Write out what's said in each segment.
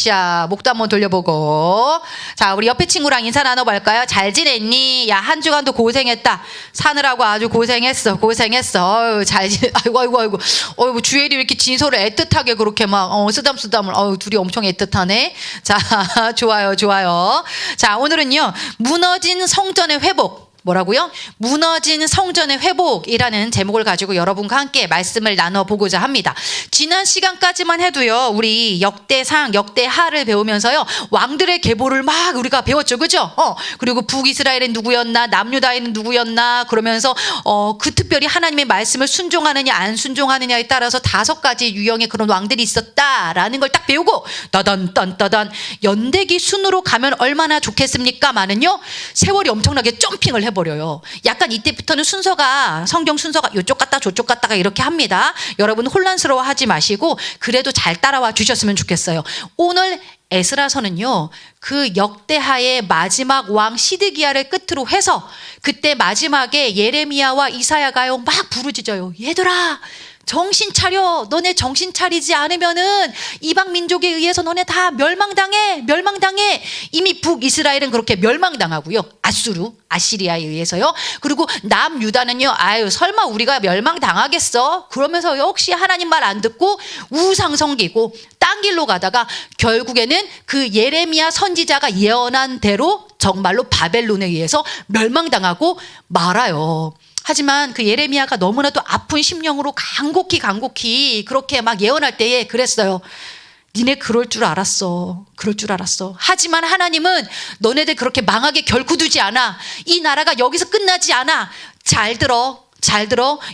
자, 목도 한번 돌려보고. 자, 우리 옆에 친구랑 인사 나눠볼까요? 잘 지냈니? 야, 한 주간도 고생했다. 사느라고 아주 고생했어. 어유, 잘 지내. 아이고. 어이구, 주엘이 왜 이렇게 진솔을 애틋하게 그렇게 막, 쓰담쓰담을. 둘이 엄청 애틋하네. 자, 좋아요. 자, 오늘은요, 무너진 성전의 회복. 뭐라고요? 무너진 성전의 회복이라는 제목을 가지고 여러분과 함께 말씀을 나눠보고자 합니다. 지난 시간까지만 해도요, 우리 역대상, 역대하를 배우면서요, 왕들의 계보를 막 우리가 배웠죠, 그죠? 그리고 북이스라엘은 누구였나, 남유다에는 누구였나, 그러면서 그 특별히 하나님의 말씀을 순종하느냐 안 순종하느냐에 따라서 5가지 유형의 그런 왕들이 있었다라는 걸 딱 배우고, 따단 연대기 순으로 가면 얼마나 좋겠습니까만은요, 세월이 엄청나게 점핑을 해버려요. 약간 이때부터는 성경 순서가 이쪽 갔다 저쪽 갔다가 이렇게 합니다. 여러분 혼란스러워하지 마시고 그래도 잘 따라와 주셨으면 좋겠어요. 오늘 에스라서는요, 그 역대하의 마지막 왕 시드기야를 끝으로 해서 그때 마지막에 예레미야와 이사야가요 막 부르짖어요. 얘들아, 정신 차려. 너네 정신 차리지 않으면은 이방 민족에 의해서 너네 다 멸망당해. 이미 북이스라엘은 그렇게 멸망당하고요. 아시리아에 의해서요. 그리고 남유다는요, 설마 우리가 멸망당하겠어? 그러면서 역시 하나님 말 안 듣고 우상 섬기고 딴 길로 가다가 결국에는 그 예레미야 선지자가 예언한 대로 정말로 바벨론에 의해서 멸망당하고 말아요. 하지만 그 예레미야가 너무나도 아픈 심령으로 간곡히 그렇게 막 예언할 때에 그랬어요. 니네 그럴 줄 알았어. 하지만 하나님은 너네들 그렇게 망하게 결코 두지 않아. 이 나라가 여기서 끝나지 않아. 잘 들어.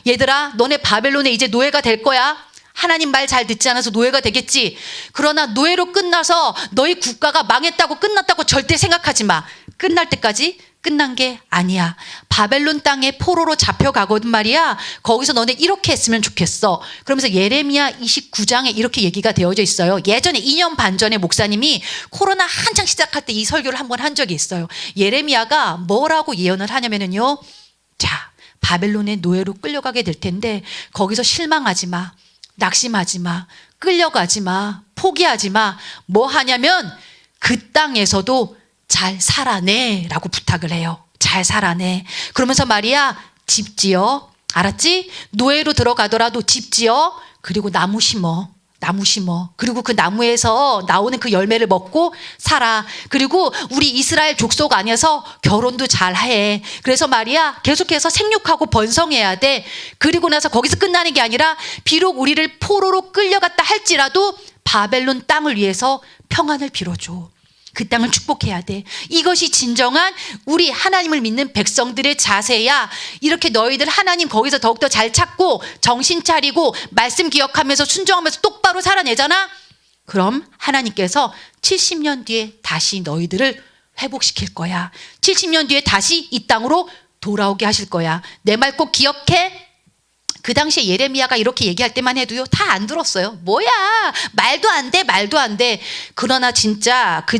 얘들아, 너네 바벨론에 이제 노예가 될 거야. 하나님 말 잘 듣지 않아서 노예가 되겠지. 그러나 노예로 끝나서 너희 국가가 망했다고 끝났다고 절대 생각하지 마. 끝날 때까지 끝난 게 아니야. 바벨론 땅에 포로로 잡혀가거든 말이야. 거기서 너네 이렇게 했으면 좋겠어. 그러면서 예레미야 29장에 이렇게 얘기가 되어져 있어요. 예전에 2년 반 전에 목사님이 코로나 한창 시작할 때 이 설교를 한번 한 적이 있어요. 예레미야가 뭐라고 예언을 하냐면요, 자, 바벨론의 노예로 끌려가게 될 텐데 거기서 실망하지 마. 낙심하지 마. 끌려가지 마. 포기하지 마. 뭐 하냐면 그 땅에서도 잘 살아내 라고 부탁을 해요. 잘 살아내. 그러면서 말이야, 집 지어. 알았지? 노예로 들어가더라도 집 지어. 그리고 나무 심어. 그리고 그 나무에서 나오는 그 열매를 먹고 살아. 그리고 우리 이스라엘 족속 안에서 결혼도 잘 해. 그래서 말이야, 계속해서 생육하고 번성해야 돼. 그리고 나서 거기서 끝나는 게 아니라 비록 우리를 포로로 끌려갔다 할지라도 바벨론 땅을 위해서 평안을 빌어줘. 그 땅을 축복해야 돼. 이것이 진정한 우리 하나님을 믿는 백성들의 자세야. 이렇게 너희들 하나님 거기서 더욱더 잘 찾고 정신 차리고 말씀 기억하면서 순종하면서 똑바로 살아내잖아. 그럼 하나님께서 70년 뒤에 다시 너희들을 회복시킬 거야. 70년 뒤에 다시 이 땅으로 돌아오게 하실 거야. 내 말 꼭 기억해. 그 당시에 예레미야가 이렇게 얘기할 때만 해도요, 다 안 들었어요. 뭐야, 말도 안 돼. 그러나 진짜 그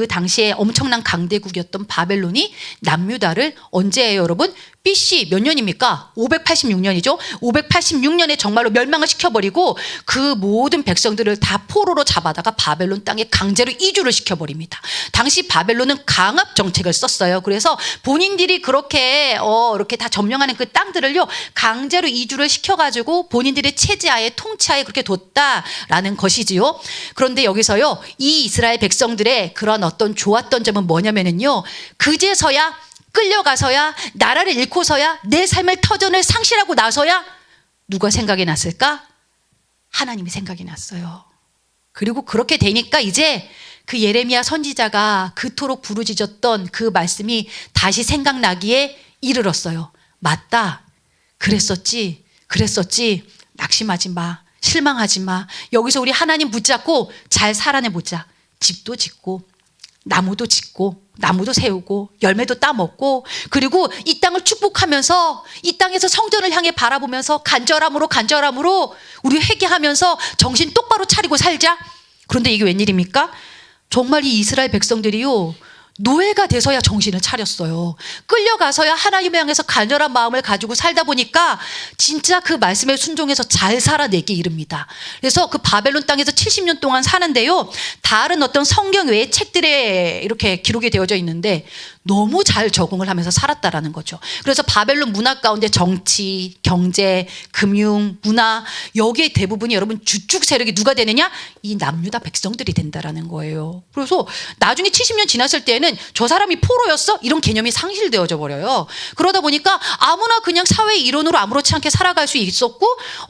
당시에 엄청난 강대국이었던 바벨론이 남유다를 언제예요, 여러분? BC 몇 년입니까? 586년이죠. 586년에 정말로 멸망을 시켜버리고 그 모든 백성들을 다 포로로 잡아다가 바벨론 땅에 강제로 이주를 시켜버립니다. 당시 바벨론은 강압 정책을 썼어요. 그래서 본인들이 그렇게 이렇게 다 점령하는 그 땅들을요, 강제로 이주를 시켜가지고 본인들의 체제하에 통치하에 그렇게 뒀다라는 것이지요. 그런데 여기서요, 이 이스라엘 백성들의 그런 어떤 좋았던 점은 뭐냐면은요, 그제서야 끌려가서야, 나라를 잃고서야, 내 삶의 터전을 상실하고 나서야 누가 생각이 났을까? 하나님이 생각이 났어요. 그리고 그렇게 되니까 이제 그 예레미야 선지자가 그토록 부르짖었던 그 말씀이 다시 생각나기에 이르렀어요. 맞다. 그랬었지. 낙심하지 마. 실망하지 마. 여기서 우리 하나님 붙잡고 잘 살아내보자. 집도 짓고 나무도 짓고 나무도 세우고 열매도 따먹고, 그리고 이 땅을 축복하면서 이 땅에서 성전을 향해 바라보면서 간절함으로 우리 회개하면서 정신 똑바로 차리고 살자. 그런데 이게 웬일입니까? 정말 이 이스라엘 백성들이요, 노예가 돼서야 정신을 차렸어요. 끌려가서야 하나님을 향해서 간절한 마음을 가지고 살다 보니까 진짜 그 말씀에 순종해서 잘 살아내기 이릅니다. 그래서 그 바벨론 땅에서 70년 동안 사는데요. 다른 어떤 성경 외의 책들에 이렇게 기록이 되어져 있는데 너무 잘 적응을 하면서 살았다라는 거죠. 그래서 바벨론 문화 가운데 정치, 경제, 금융, 문화 여기에 대부분이 여러분 주축 세력이 누가 되느냐? 이 남유다 백성들이 된다라는 거예요. 그래서 나중에 70년 지났을 때는 저 사람이 포로였어? 이런 개념이 상실되어져 버려요. 그러다 보니까 아무나 그냥 사회 일원으로 아무렇지 않게 살아갈 수 있었고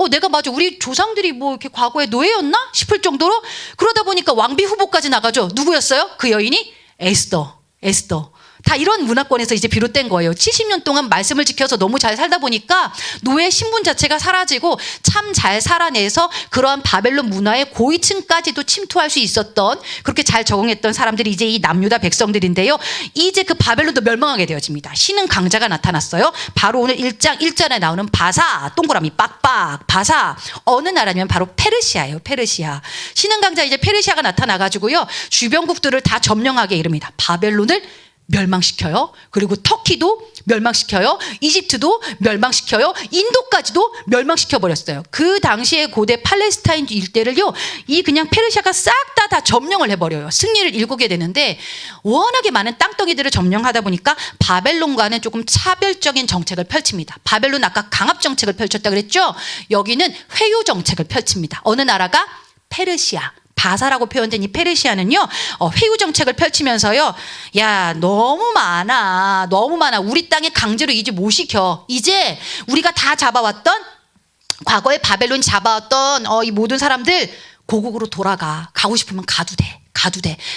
내가 맞아 우리 조상들이 뭐 이렇게 과거에 노예였나? 싶을 정도로 그러다 보니까 왕비 후보까지 나가죠. 누구였어요? 그 여인이 에스더. 다 이런 문화권에서 이제 비롯된 거예요. 70년 동안 말씀을 지켜서 너무 잘 살다 보니까 노예 신분 자체가 사라지고 참 잘 살아내서 그러한 바벨론 문화의 고위층까지도 침투할 수 있었던 그렇게 잘 적응했던 사람들이 이제 이 남유다 백성들인데요. 이제 그 바벨론도 멸망하게 되어집니다. 신흥 강자가 나타났어요. 바로 오늘 1장 1절에 나오는 바사, 동그라미 빡빡, 바사. 어느 나라냐면 바로 페르시아예요. 페르시아. 신흥 강자 이제 페르시아가 나타나가지고요. 주변국들을 다 점령하게 이릅니다. 바벨론을 멸망시켜요. 그리고 터키도 멸망시켜요. 이집트도 멸망시켜요. 인도까지도 멸망시켜버렸어요. 그 당시에 고대 팔레스타인 일대를요. 이 그냥 페르시아가 싹 다 점령을 해버려요. 승리를 일구게 되는데 워낙에 많은 땅덩이들을 점령하다 보니까 바벨론과는 조금 차별적인 정책을 펼칩니다. 바벨론 아까 강압 정책을 펼쳤다 그랬죠. 여기는 회유 정책을 펼칩니다. 어느 나라가? 페르시아. 바사라고 표현된 이 페르시아는요, 회유 정책을 펼치면서요, 야, 너무 많아. 우리 땅에 강제로 이제 못 시켜. 이제 우리가 다 잡아왔던, 과거에 바벨론이 잡아왔던 이 모든 사람들 고국으로 돌아가. 가고 싶으면 가도 돼.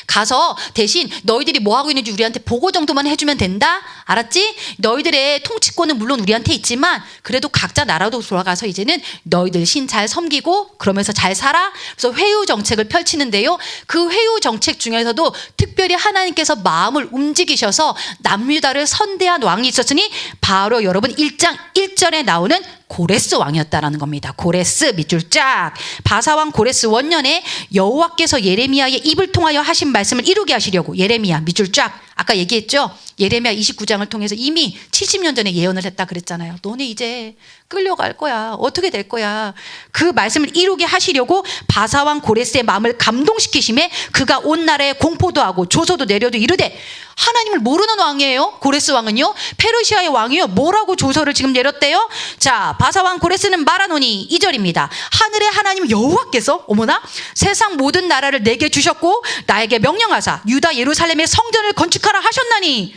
가서 대신 너희들이 뭐 하고 있는지 우리한테 보고 정도만 해주면 된다. 알았지? 너희들의 통치권은 물론 우리한테 있지만 그래도 각자 나라도 돌아가서 이제는 너희들 신 잘 섬기고 그러면서 잘 살아. 그래서 회유 정책을 펼치는데요. 그 회유 정책 중에서도 특별히 하나님께서 마음을 움직이셔서 남유다를 선대한 왕이 있었으니 바로 여러분 1장 1절에 나오는 고레스 왕이었다라는 겁니다. 고레스 밑줄 쫙. 바사왕 고레스 원년에 여호와께서 예레미야의 입을 통하여 하신 말씀을 이루게 하시려고 예레미야 밑줄 쫙. 아까 얘기했죠. 예레미야 29장을 통해서 이미 70년 전에 예언을 했다 그랬잖아요. 너네 이제 끌려갈 거야. 어떻게 될 거야. 그 말씀을 이루게 하시려고 바사왕 고레스의 마음을 감동시키심에 그가 온 나라에 공포도 하고 조서도 내려도 이르되 하나님을 모르는 왕이에요. 고레스 왕은요. 페르시아의 왕이요. 뭐라고 조서를 지금 내렸대요? 자, 바사왕 고레스는 말하노니 2절입니다. 하늘의 하나님 여호와께서 어머나 세상 모든 나라를 내게 주셨고 나에게 명령하사 유다 예루살렘의 성전을 건축하라 하셨나니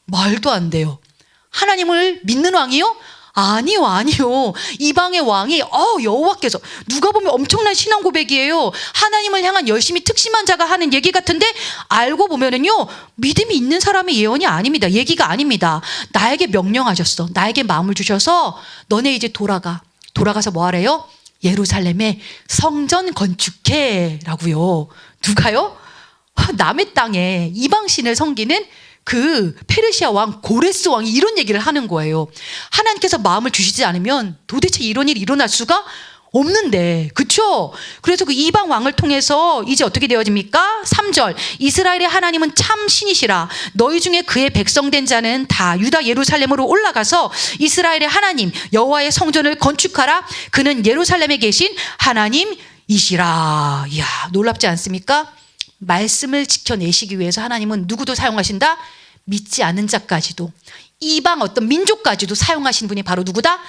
말도 안 돼요. 하나님을 믿는 왕이요? 아니요. 이방의 왕이 여호와께서 누가 보면 엄청난 신앙 고백이에요. 하나님을 향한 열심히 특심한 자가 하는 얘기 같은데 알고 보면은요 믿음이 있는 사람의 예언이 아닙니다. 얘기가 아닙니다. 나에게 명령하셨어. 나에게 마음을 주셔서 너네 이제 돌아가서 뭐 하래요? 예루살렘에 성전 건축해 라고요. 누가요? 남의 땅에 이방신을 섬기는 그 페르시아 왕 고레스 왕이 이런 얘기를 하는 거예요. 하나님께서 마음을 주시지 않으면 도대체 이런 일이 일어날 수가 없는데, 그쵸? 그래서 그 이방 왕을 통해서 이제 어떻게 되어집니까? 3절 이스라엘의 하나님은 참 신이시라. 너희 중에 그의 백성된 자는 다 유다 예루살렘으로 올라가서 이스라엘의 하나님 여호와의 성전을 건축하라. 그는 예루살렘에 계신 하나님이시라. 이야, 놀랍지 않습니까? 말씀을 지켜내시기 위해서 하나님은 누구도 사용하신다? 믿지 않는 자까지도, 이방 어떤 민족까지도 사용하신 분이 바로 누구다?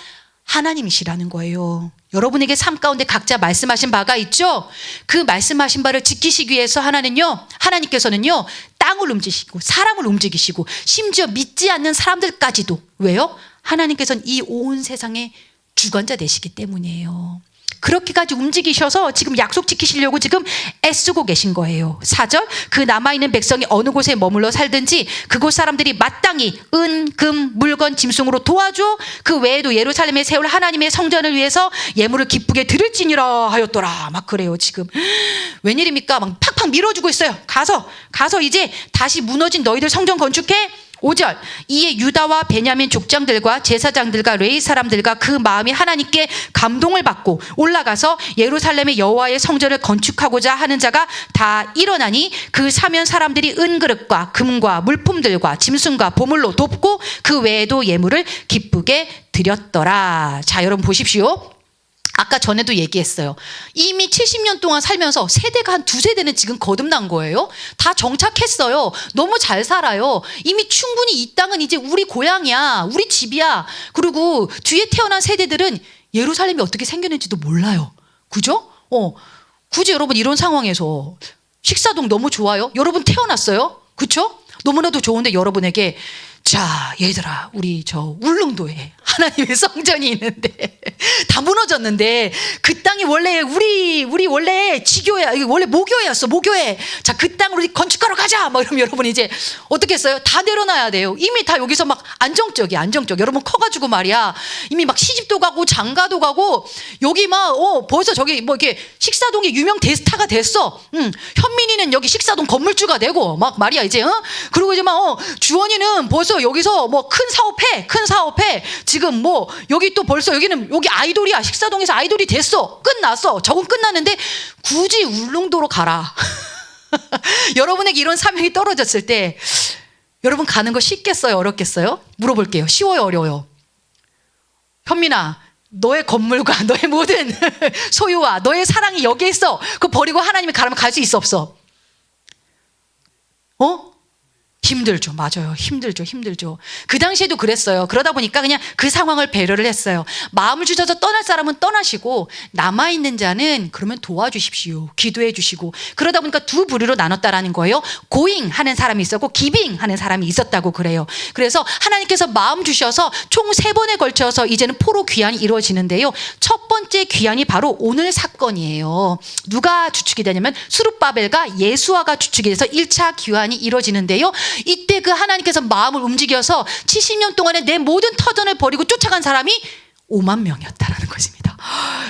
하나님이시라는 거예요. 여러분에게 삶 가운데 각자 말씀하신 바가 있죠? 그 말씀하신 바를 지키시기 위해서 하나님께서는요 땅을 움직이시고 사람을 움직이시고 심지어 믿지 않는 사람들까지도, 왜요? 하나님께서는 이 온 세상의 주관자 되시기 때문이에요. 그렇게까지 움직이셔서 지금 약속 지키시려고 지금 애쓰고 계신 거예요. 4절 그 남아있는 백성이 어느 곳에 머물러 살든지 그곳 사람들이 마땅히 은, 금, 물건, 짐승으로 도와줘. 그 외에도 예루살렘에 세울 하나님의 성전을 위해서 예물을 기쁘게 드릴지니라 하였더라. 막 그래요. 지금 웬일입니까? 막 팍팍 밀어주고 있어요. 가서 이제 다시 무너진 너희들 성전 건축해. 5절 이에 유다와 베냐민 족장들과 제사장들과 레위 사람들과 그 마음이 하나님께 감동을 받고 올라가서 예루살렘의 여호와의 성전을 건축하고자 하는 자가 다 일어나니 그 사면 사람들이 은그릇과 금과 물품들과 짐승과 보물로 돕고 그 외에도 예물을 기쁘게 드렸더라. 자, 여러분 보십시오. 아까 전에도 얘기했어요. 이미 70년 동안 살면서 세대가 한 두세 대는 지금 거듭난 거예요. 다 정착했어요. 너무 잘 살아요. 이미 충분히 이 땅은 이제 우리 고향이야. 우리 집이야. 그리고 뒤에 태어난 세대들은 예루살렘이 어떻게 생겼는지도 몰라요. 그죠? 굳이 여러분 이런 상황에서 식사동 너무 좋아요? 여러분 태어났어요? 그쵸? 너무나도 좋은데 여러분에게 자, 얘들아, 우리 저 울릉도에 하나님의 성전이 있는데 다 무너졌는데 그 땅이 원래 우리 원래 지교야, 원래 모교회였어, 모교회. 자, 그 땅을 우리 건축하러 가자. 막 이러면 여러분 이제 어떻게 했어요? 다 내려놔야 돼요. 이미 다 여기서 막 안정적이야, 안정적. 여러분 커가지고 말이야. 이미 막 시집도 가고 장가도 가고 여기 막 벌써 저기 뭐 이렇게 식사동이 유명 대스타가 됐어. 현민이는 여기 식사동 건물주가 되고 막 말이야 이제. 그리고 이제 막 주원이는 벌써 여기서 뭐 큰 사업해. 지금 뭐 여기 또 벌써 여기는 여기 아이돌이야. 식사동에서 아이돌이 됐어. 끝났어. 적응 끝났는데 굳이 울릉도로 가라. 여러분에게 이런 사명이 떨어졌을 때 여러분 가는 거 쉽겠어요? 어렵겠어요? 물어볼게요. 쉬워요? 어려워요? 현민아, 너의 건물과 너의 모든 소유와 너의 사랑이 여기에 있어. 그거 버리고 하나님이 가라면 갈 수 있어 없어? 힘들죠. 맞아요. 힘들죠. 그 당시에도 그랬어요. 그러다 보니까 그냥 그 상황을 배려를 했어요. 마음을 주셔서 떠날 사람은 떠나시고 남아있는 자는 그러면 도와주십시오. 기도해 주시고. 그러다 보니까 두 부류로 나눴다라는 거예요. 고잉 하는 사람이 있었고 기빙 하는 사람이 있었다고 그래요. 그래서 하나님께서 마음 주셔서 총 3번에 걸쳐서 이제는 포로 귀환이 이루어지는데요. 첫 번째 귀환이 바로 오늘 사건이에요. 누가 주축이 되냐면 수룹바벨과 예수아가 주축이 돼서 1차 귀환이 이루어지는데요. 이때 그 하나님께서 마음을 움직여서 70년 동안에 내 모든 터전을 버리고 쫓아간 사람이 5만 명이었다라는 것입니다.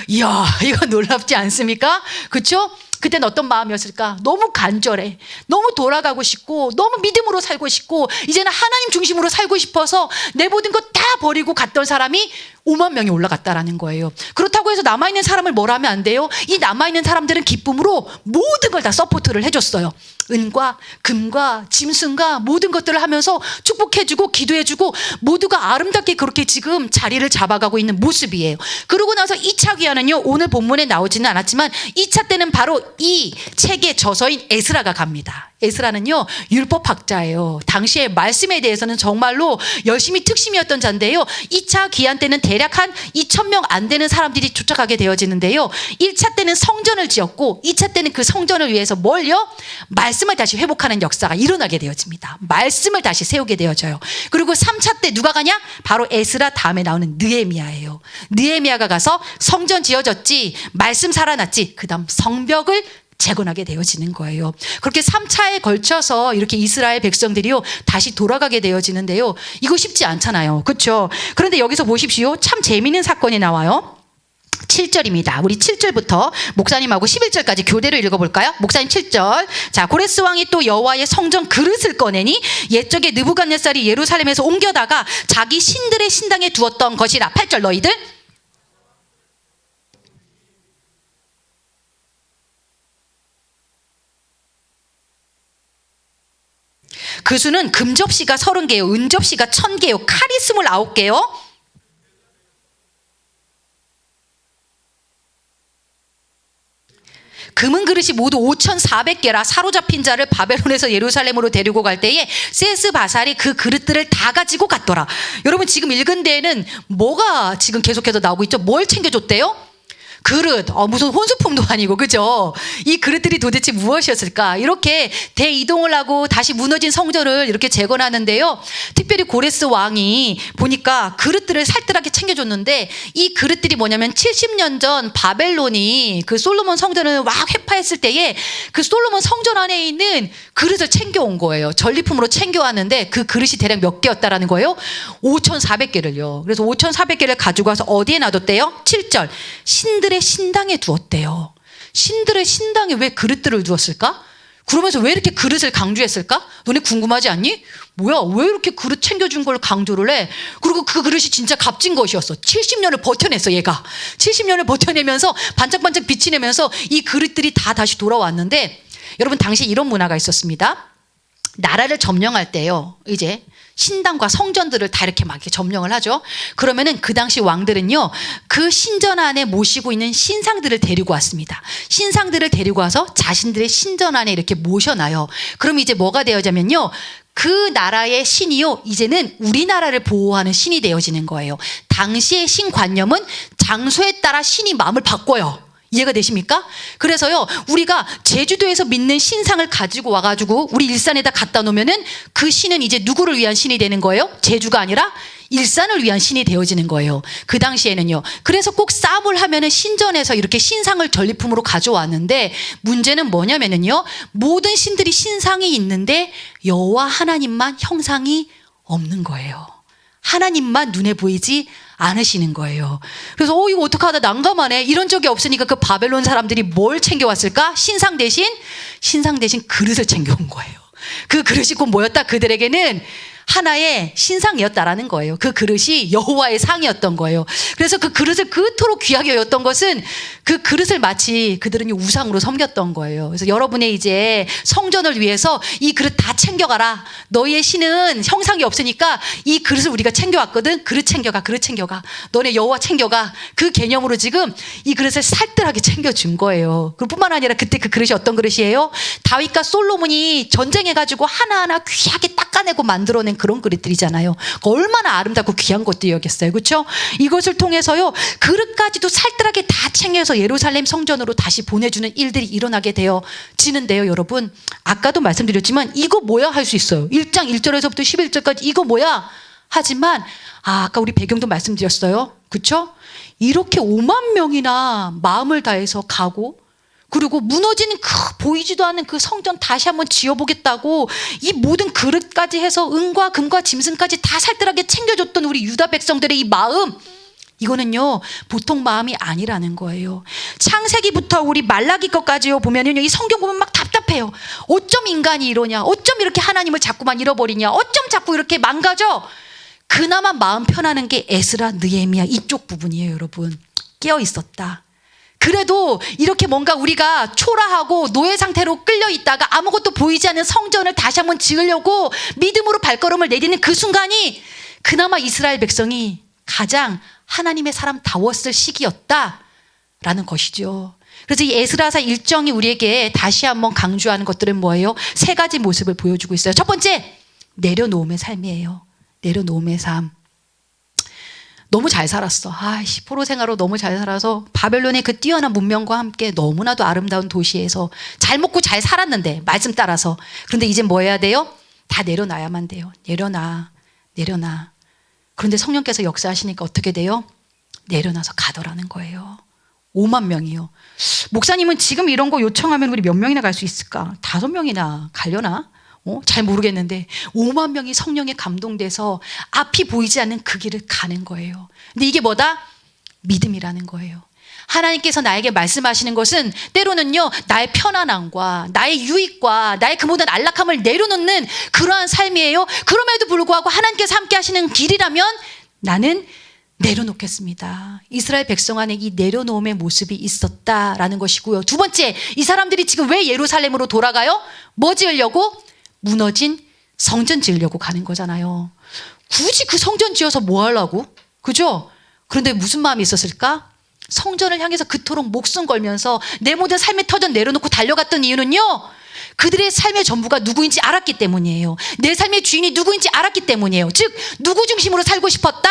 이야, 이거 놀랍지 않습니까? 그렇죠? 그때는 어떤 마음이었을까? 너무 간절해. 너무 돌아가고 싶고 너무 믿음으로 살고 싶고 이제는 하나님 중심으로 살고 싶어서 내 모든 것 다 버리고 갔던 사람이 5만 명이 올라갔다라는 거예요. 그렇다고 해서 남아있는 사람을 뭘 하면 안 돼요? 이 남아있는 사람들은 기쁨으로 모든 걸 다 서포트를 해줬어요. 은과 금과 짐승과 모든 것들을 하면서 축복해주고 기도해주고 모두가 아름답게 그렇게 지금 자리를 잡아가고 있는 모습이에요. 그러고 나서 2차 귀환은요, 오늘 본문에 나오지는 않았지만 2차 때는 바로 이 책의 저서인 에스라가 갑니다. 에스라는요, 율법학자예요. 당시에 말씀에 대해서는 정말로 열심히 특심이었던 자인데요. 2차 귀환 때는 대략 한 2,000명 안 되는 사람들이 쫓아가게 되어지는데요. 1차 때는 성전을 지었고 2차 때는 그 성전을 위해서 뭘요? 말씀을 다시 회복하는 역사가 일어나게 되어집니다. 말씀을 다시 세우게 되어져요. 그리고 3차 때 누가 가냐? 바로 에스라 다음에 나오는 느헤미야예요. 느헤미야가 가서 성전 지어졌지, 말씀 살아났지, 그 다음 성벽을 재건하게 되어지는 거예요. 그렇게 3차에 걸쳐서 이렇게 이스라엘 백성들이요 다시 돌아가게 되어지는데요. 이거 쉽지 않잖아요. 그렇죠? 그런데 여기서 보십시오. 참 재미있는 사건이 나와요. 7절입니다. 우리 7절부터 목사님하고 11절까지 교대로 읽어볼까요? 목사님 7절. 자, 고레스 왕이 또 여호와의 성전 그릇을 꺼내니 옛적에 느부갓네살이 예루살렘에서 옮겨다가 자기 신들의 신당에 두었던 것이라. 8절 너희들 그 수는 금접시가 30개요, 은접시가 1000개요, 칼이 29개요. 금은 그릇이 모두 5,400개라. 사로잡힌 자를 바벨론에서 예루살렘으로 데리고 갈 때에 세스바살이 그 그릇들을 다 가지고 갔더라. 여러분 지금 읽은 데에는 뭐가 지금 계속해서 나오고 있죠? 뭘 챙겨줬대요? 그릇, 무슨 혼수품도 아니고, 그죠? 이 그릇들이 도대체 무엇이었을까? 이렇게 대이동을 하고 다시 무너진 성전을 이렇게 재건하는데요. 특별히 고레스 왕이 보니까 그릇들을 살뜰하게 챙겨줬는데 이 그릇들이 뭐냐면 70년 전 바벨론이 그 솔로몬 성전을 막 회파했을 때에 그 솔로몬 성전 안에 있는 그릇을 챙겨온 거예요. 전리품으로 챙겨왔는데 그 그릇이 대략 몇 개였다라는 거예요? 5,400개를요. 그래서 5,400개를 가지고 와서 어디에 놔뒀대요? 7절. 신들의 신당에 두었대요. 신들의 신당에 왜 그릇들을 두었을까? 그러면서 왜 이렇게 그릇을 강조했을까? 너네 궁금하지 않니? 뭐야, 왜 이렇게 그릇 챙겨준 걸 강조를 해? 그리고 그 그릇이 진짜 값진 것이었어. 70년을 버텨냈어, 얘가. 70년을 버텨내면서 반짝반짝 빛이 내면서 이 그릇들이 다 다시 돌아왔는데, 여러분, 당시 이런 문화가 있었습니다. 나라를 점령할 때요, 이제 신당과 성전들을 다 이렇게 막 이렇게 점령을 하죠. 그러면은 그 당시 왕들은요, 그 신전 안에 모시고 있는 신상들을 데리고 왔습니다. 신상들을 데리고 와서 자신들의 신전 안에 이렇게 모셔놔요. 그럼 이제 뭐가 되어지냐면요, 그 나라의 신이요, 이제는 우리나라를 보호하는 신이 되어지는 거예요. 당시의 신관념은 장소에 따라 신이 마음을 바꿔요. 이해가 되십니까? 그래서요, 우리가 제주도에서 믿는 신상을 가지고 와가지고 우리 일산에다 갖다 놓으면은 그 신은 이제 누구를 위한 신이 되는 거예요? 제주가 아니라 일산을 위한 신이 되어지는 거예요. 그 당시에는요. 그래서 꼭 싸움을 하면은 신전에서 이렇게 신상을 전리품으로 가져왔는데, 문제는 뭐냐면은요, 모든 신들이 신상이 있는데 여호와 하나님만 형상이 없는 거예요. 하나님만 눈에 보이지 않으시는 거예요. 그래서 이거 어떡하다, 난감하네. 이런 적이 없으니까 그 바벨론 사람들이 뭘 챙겨왔을까? 신상 대신 그릇을 챙겨온 거예요. 그 그릇이 곧 뭐였다? 그들에게는 하나의 신상이었다라는 거예요. 그 그릇이 여호와의 상이었던 거예요. 그래서 그 그릇을 그토록 귀하게 여겼던 것은 그 그릇을 마치 그들은 우상으로 섬겼던 거예요. 그래서 여러분의 이제 성전을 위해서 이 그릇 다 챙겨가라. 너희의 신은 형상이 없으니까 이 그릇을 우리가 챙겨왔거든. 그릇 챙겨가, 그릇 챙겨가. 너네 여호와 챙겨가. 그 개념으로 지금 이 그릇을 살뜰하게 챙겨준 거예요. 그뿐만 아니라 그때 그 그릇이 어떤 그릇이에요? 다윗과 솔로몬이 전쟁해가지고 하나하나 귀하게 닦아내고 만들어낸 그런 그릇들이잖아요. 얼마나 아름답고 귀한 것들이었겠어요. 그렇죠? 이것을 통해서요, 그릇까지도 살뜰하게 다 챙겨서 예루살렘 성전으로 다시 보내주는 일들이 일어나게 되어지는데요. 여러분, 아까도 말씀드렸지만 이거 뭐야 할 수 있어요. 1장 1절에서부터 11절까지 이거 뭐야? 하지만 아까 우리 배경도 말씀드렸어요. 그렇죠? 이렇게 5만 명이나 마음을 다해서 가고, 그리고 무너지는 보이지도 않는 그 성전 다시 한번 지어보겠다고 이 모든 그릇까지 해서 은과 금과 짐승까지 다 살뜰하게 챙겨줬던 우리 유다 백성들의 이 마음, 이거는요 보통 마음이 아니라는 거예요. 창세기부터 우리 말라기 것까지요 보면은요, 이 성경 보면 막 답답해요. 어쩜 인간이 이러냐, 어쩜 이렇게 하나님을 자꾸만 잃어버리냐, 어쩜 자꾸 이렇게 망가져. 그나마 마음 편하는 게 에스라, 느헤미야 이쪽 부분이에요. 여러분, 깨어 있었다. 그래도 이렇게 뭔가 우리가 초라하고 노예 상태로 끌려 있다가 아무것도 보이지 않는 성전을 다시 한번 지으려고 믿음으로 발걸음을 내디는 그 순간이 그나마 이스라엘 백성이 가장 하나님의 사람다웠을 시기였다라는 것이죠. 그래서 이 에스라서 일정이 우리에게 다시 한번 강조하는 것들은 뭐예요? 세 가지 모습을 보여주고 있어요. 첫 번째, 내려놓음의 삶이에요. 내려놓음의 삶. 너무 잘 살았어. 포로 생활로 너무 잘 살아서 바벨론의 그 뛰어난 문명과 함께 너무나도 아름다운 도시에서 잘 먹고 잘 살았는데, 말씀 따라서. 그런데 이제 뭐 해야 돼요? 다 내려놔야만 돼요. 내려놔. 그런데 성령께서 역사하시니까 어떻게 돼요? 내려놔서 가더라는 거예요. 5만 명이요. 목사님은 지금 이런 거 요청하면 우리 몇 명이나 갈 수 있을까? 5명이나 가려나? 잘 모르겠는데 5만 명이 성령에 감동돼서 앞이 보이지 않는 그 길을 가는 거예요. 근데 이게 뭐다? 믿음이라는 거예요. 하나님께서 나에게 말씀하시는 것은 때로는요, 나의 편안함과 나의 유익과 나의 그 모든 안락함을 내려놓는 그러한 삶이에요. 그럼에도 불구하고 하나님께서 함께 하시는 길이라면 나는 내려놓겠습니다. 이스라엘 백성 안에 이 내려놓음의 모습이 있었다라는 것이고요. 두 번째, 이 사람들이 지금 왜 예루살렘으로 돌아가요? 뭐 지으려고? 무너진 성전 지으려고 가는 거잖아요. 굳이 그 성전 지어서 뭐 하려고? 그죠? 그런데 무슨 마음이 있었을까? 성전을 향해서 그토록 목숨 걸면서 내 모든 삶의 터전 내려놓고 달려갔던 이유는요, 그들의 삶의 전부가 누구인지 알았기 때문이에요. 내 삶의 주인이 누구인지 알았기 때문이에요. 즉, 누구 중심으로 살고 싶었다?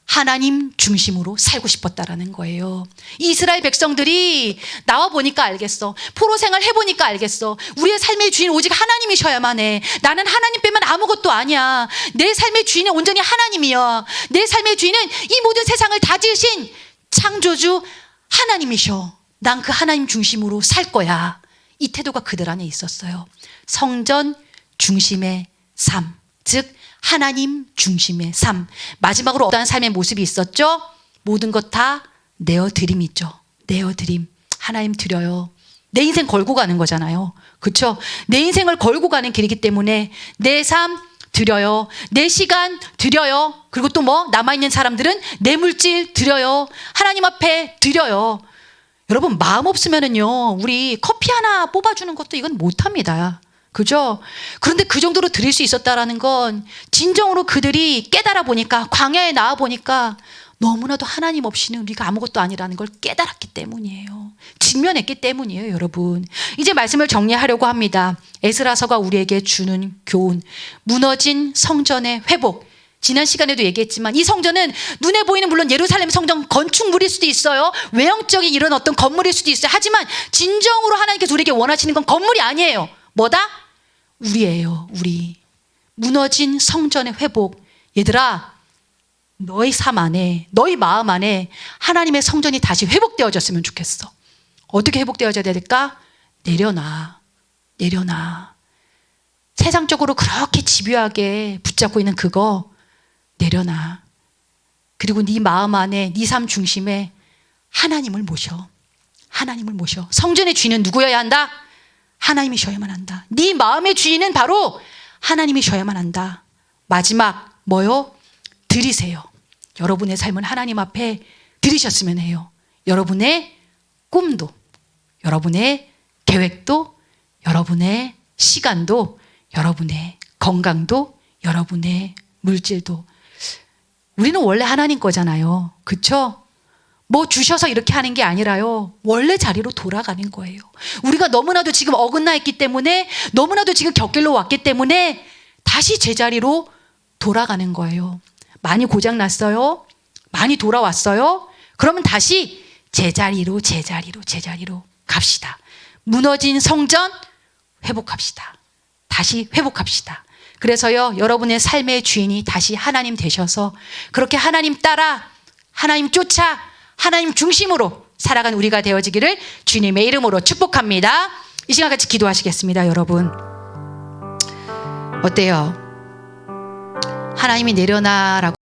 하나님 중심으로 살고 싶었다라는 거예요. 이스라엘 백성들이 나와 보니까 알겠어. 포로 생활 해보니까 알겠어. 우리의 삶의 주인 오직 하나님이셔야만 해. 나는 하나님 빼면 아무것도 아니야. 내 삶의 주인은 온전히 하나님이야. 내 삶의 주인은 이 모든 세상을 다 지으신 창조주 하나님이셔. 난 그 하나님 중심으로 살 거야. 이 태도가 그들 안에 있었어요. 성전 중심의 삶, 즉 하나님 중심의 삶. 마지막으로 어떠한 삶의 모습이 있었죠? 모든 것 다 내어드림이죠. 내어드림. 하나님 드려요. 내 인생 걸고 가는 거잖아요. 그렇죠? 내 인생을 걸고 가는 길이기 때문에 내 삶 드려요. 내 시간 드려요. 그리고 또 뭐 남아있는 사람들은 내 물질 드려요. 하나님 앞에 드려요. 여러분 마음 없으면은요 우리 커피 하나 뽑아주는 것도 이건 못합니다. 그죠? 그런데 그 정도로 드릴 수 있었다라는 건 진정으로 그들이 깨달아 보니까 광야에 나와 보니까 너무나도 하나님 없이는 우리가 아무것도 아니라는 걸 깨달았기 때문이에요. 직면했기 때문이에요, 여러분. 이제 말씀을 정리하려고 합니다. 에스라서가 우리에게 주는 교훈, 무너진 성전의 회복. 지난 시간에도 얘기했지만 이 성전은 눈에 보이는 물론 예루살렘 성전 건축물일 수도 있어요. 외형적인 이런 어떤 건물일 수도 있어요. 하지만 진정으로 하나님께서 우리에게 원하시는 건 건물이 아니에요. 뭐다? 우리예요. 우리. 무너진 성전의 회복. 얘들아, 너희 삶 안에, 너희 마음 안에 하나님의 성전이 다시 회복되어졌으면 좋겠어. 어떻게 회복되어져야 될까? 내려놔. 내려놔. 세상적으로 그렇게 집요하게 붙잡고 있는 그거 내려놔. 그리고 네 마음 안에, 네 삶 중심에 하나님을 모셔. 하나님을 모셔. 성전의 주인은 누구여야 한다? 하나님이셔야만 한다. 네 마음의 주인은 바로 하나님이셔야만 한다. 마지막 뭐요? 드리세요. 여러분의 삶은 하나님 앞에 드리셨으면 해요. 여러분의 꿈도, 여러분의 계획도, 여러분의 시간도, 여러분의 건강도, 여러분의 물질도. 우리는 원래 하나님 거잖아요. 그렇죠? 뭐 주셔서 이렇게 하는 게 아니라요. 원래 자리로 돌아가는 거예요. 우리가 너무나도 지금 어긋나 있기 때문에, 너무나도 지금 곁길로 왔기 때문에 다시 제자리로 돌아가는 거예요. 많이 고장났어요? 많이 돌아왔어요? 그러면 다시 제자리로 갑시다. 무너진 성전 회복합시다. 다시 회복합시다. 그래서요, 여러분의 삶의 주인이 다시 하나님 되셔서 그렇게 하나님 따라, 하나님 쫓아, 하나님 중심으로 살아간 우리가 되어지기를 주님의 이름으로 축복합니다. 이 시간 같이 기도하시겠습니다, 여러분. 어때요? 하나님이 내려놔라고